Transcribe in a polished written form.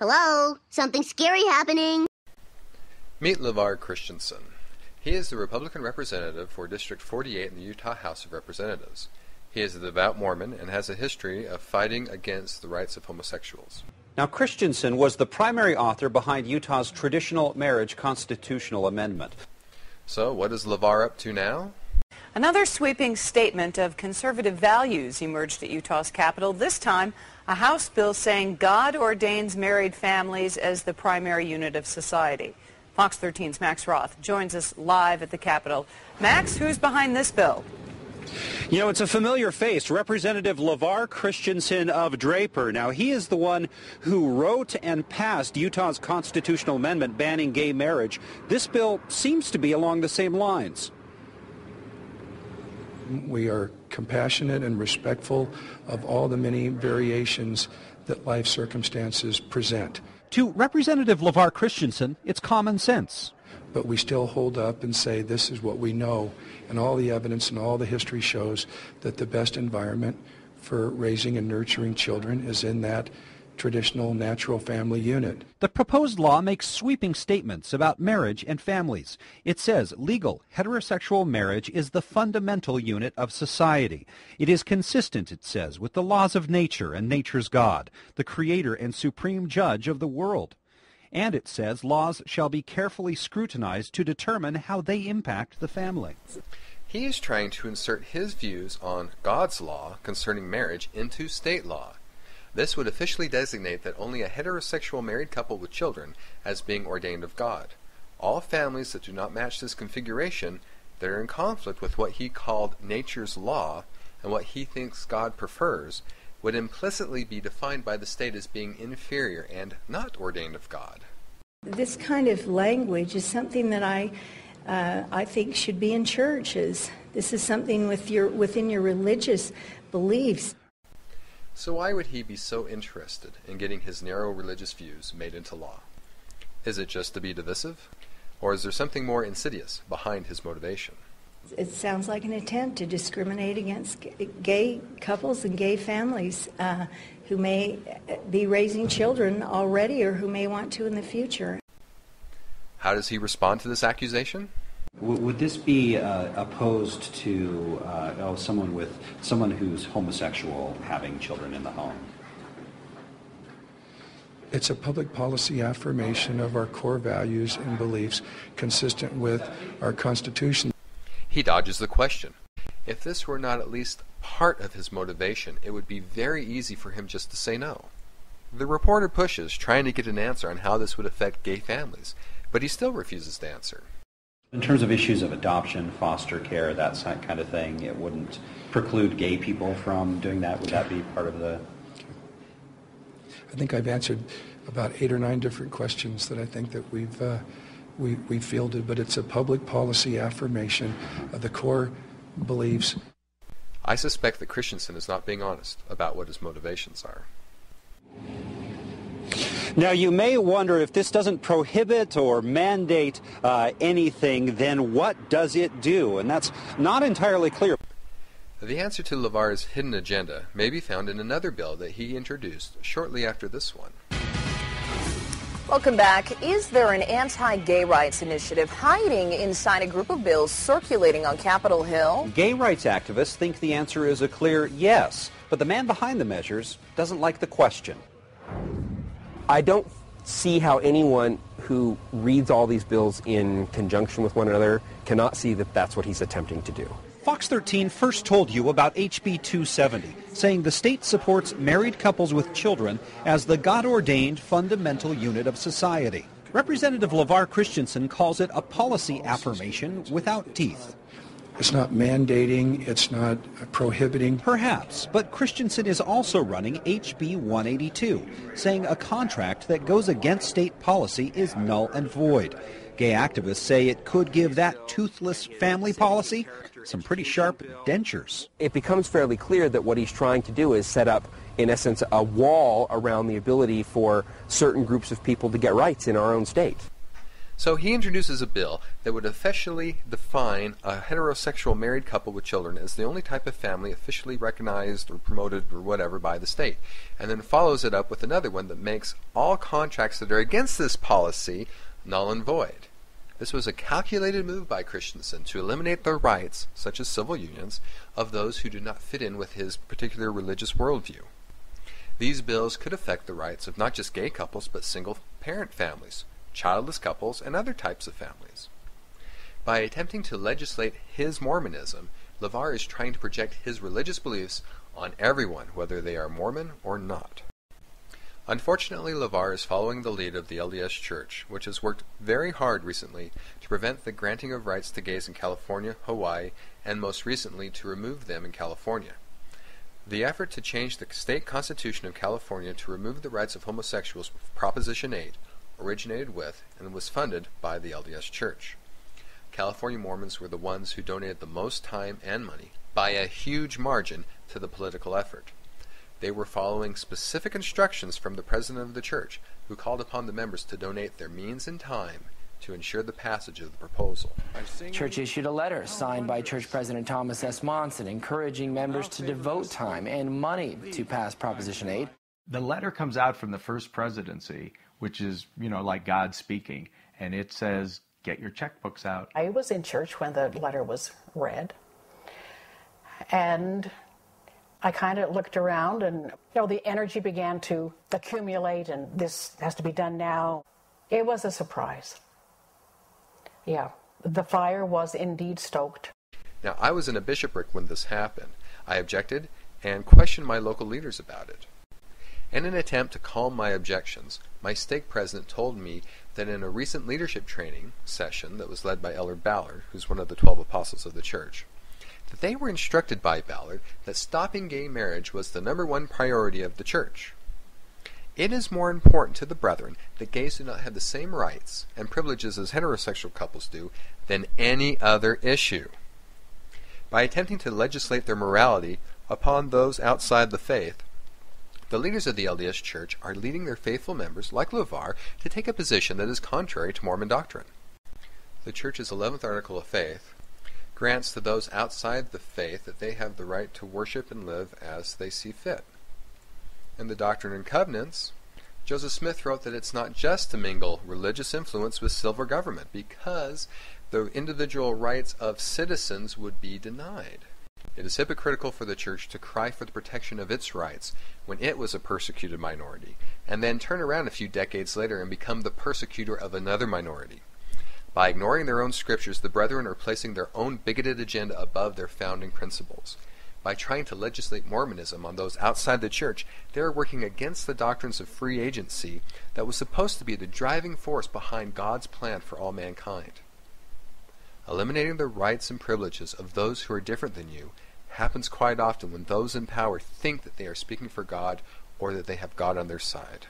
Hello? Something scary happening. Meet LaVar Christensen. He is the Republican representative for District 48 in the Utah House of Representatives. He is a devout Mormon and has a history of fighting against the rights of homosexuals. Now, Christensen was the primary author behind Utah's traditional marriage constitutional amendment. So, what is LaVar up to now? Another sweeping statement of conservative values emerged at Utah's Capitol. This time, a House bill saying God ordains married families as the primary unit of society. Fox 13's Max Roth joins us live at the Capitol. Max, who's behind this bill? You know, it's a familiar face, Representative LaVar Christensen of Draper. Now, he is the one who wrote and passed Utah's constitutional amendment banning gay marriage. This bill seems to be along the same lines. We are compassionate and respectful of all the many variations that life circumstances present. To Representative LaVar Christensen, it's common sense. But we still hold up and say this is what we know, and all the evidence and all the history shows that the best environment for raising and nurturing children is in that traditional natural family unit. The proposed law makes sweeping statements about marriage and families. It says legal heterosexual marriage is the fundamental unit of society. It is consistent, it says, with the laws of nature and nature's God, the creator and supreme judge of the world. And it says laws shall be carefully scrutinized to determine how they impact the family. He is trying to insert his views on God's law concerning marriage into state law. This would officially designate that only a heterosexual married couple with children as being ordained of God. All families that do not match this configuration, that are in conflict with what he called nature's law and what he thinks God prefers, would implicitly be defined by the state as being inferior and not ordained of God. This kind of language is something that I think should be in churches. This is something within your religious beliefs. So why would he be so interested in getting his narrow religious views made into law? Is it just to be divisive? Or is there something more insidious behind his motivation? It sounds like an attempt to discriminate against gay couples and gay families who may be raising children already or who may want to in the future. How does he respond to this accusation? Would this be opposed to someone who's homosexual having children in the home? It's a public policy affirmation of our core values and beliefs consistent with our Constitution. He dodges the question. If this were not at least part of his motivation, it would be very easy for him just to say no. The reporter pushes, trying to get an answer on how this would affect gay families, but he still refuses to answer. In terms of issues of adoption, foster care, that kind of thing, it wouldn't preclude gay people from doing that? Would that be part of the... I think I've answered about 8 or 9 different questions that I think that we've fielded, but it's a public policy affirmation of the core beliefs. I suspect that Christensen is not being honest about what his motivations are. Now, you may wonder if this doesn't prohibit or mandate anything, then what does it do? And that's not entirely clear. The answer to LaVar's hidden agenda may be found in another bill that he introduced shortly after this one. Welcome back. Is there an anti-gay rights initiative hiding inside a group of bills circulating on Capitol Hill? Gay rights activists think the answer is a clear yes, but the man behind the measures doesn't like the question. I don't see how anyone who reads all these bills in conjunction with one another cannot see that that's what he's attempting to do. Fox 13 first told you about HB 270, saying the state supports married couples with children as the God-ordained fundamental unit of society. Representative LaVar Christensen calls it a policy affirmation without teeth. It's not mandating, it's not prohibiting. Perhaps, but Christensen is also running HB 182, saying a contract that goes against state policy is null and void. Gay activists say it could give that toothless family policy some pretty sharp dentures. It becomes fairly clear that what he's trying to do is set up, in essence, a wall around the ability for certain groups of people to get rights in our own state. So he introduces a bill that would officially define a heterosexual married couple with children as the only type of family officially recognized or promoted or whatever by the state, and then follows it up with another one that makes all contracts that are against this policy null and void. This was a calculated move by Christensen to eliminate the rights, such as civil unions, of those who do not fit in with his particular religious worldview. These bills could affect the rights of not just gay couples, but single-parent families, childless couples, and other types of families. By attempting to legislate his Mormonism, LaVar is trying to project his religious beliefs on everyone, whether they are Mormon or not. Unfortunately, LaVar is following the lead of the LDS Church, which has worked very hard recently to prevent the granting of rights to gays in California, Hawaii, and most recently to remove them in California. The effort to change the state constitution of California to remove the rights of homosexuals with Proposition 8 originated with and was funded by the LDS Church. California Mormons were the ones who donated the most time and money, by a huge margin, to the political effort. They were following specific instructions from the president of the church, who called upon the members to donate their means and time to ensure the passage of the proposal. Church issued a letter signed by Church President Thomas S. Monson encouraging members to devote time and money to pass Proposition 8. The letter comes out from the First Presidency, which is, like God speaking, and it says, get your checkbooks out. I was in church when the letter was read, and I kind of looked around, and the energy began to accumulate, and this has to be done now. It was a surprise. Yeah, the fire was indeed stoked. Now, I was in a bishopric when this happened. I objected and questioned my local leaders about it. In an attempt to calm my objections, my stake president told me that in a recent leadership training session that was led by Elder Ballard, who's one of the 12 apostles of the church, that they were instructed by Ballard that stopping gay marriage was the #1 priority of the church. It is more important to the brethren that gays do not have the same rights and privileges as heterosexual couples do than any other issue. By attempting to legislate their morality upon those outside the faith, the leaders of the LDS Church are leading their faithful members, like LaVar, to take a position that is contrary to Mormon doctrine. The Church's 11th Article of Faith grants to those outside the faith that they have the right to worship and live as they see fit. In the Doctrine and Covenants, Joseph Smith wrote that it's not just to mingle religious influence with civil government, because the individual rights of citizens would be denied. It is hypocritical for the Church to cry for the protection of its rights when it was a persecuted minority, and then turn around a few decades later and become the persecutor of another minority. By ignoring their own scriptures, the brethren are placing their own bigoted agenda above their founding principles. By trying to legislate Mormonism on those outside the Church, they are working against the doctrines of free agency that was supposed to be the driving force behind God's plan for all mankind. Eliminating the rights and privileges of those who are different than you happens quite often when those in power think that they are speaking for God or that they have God on their side.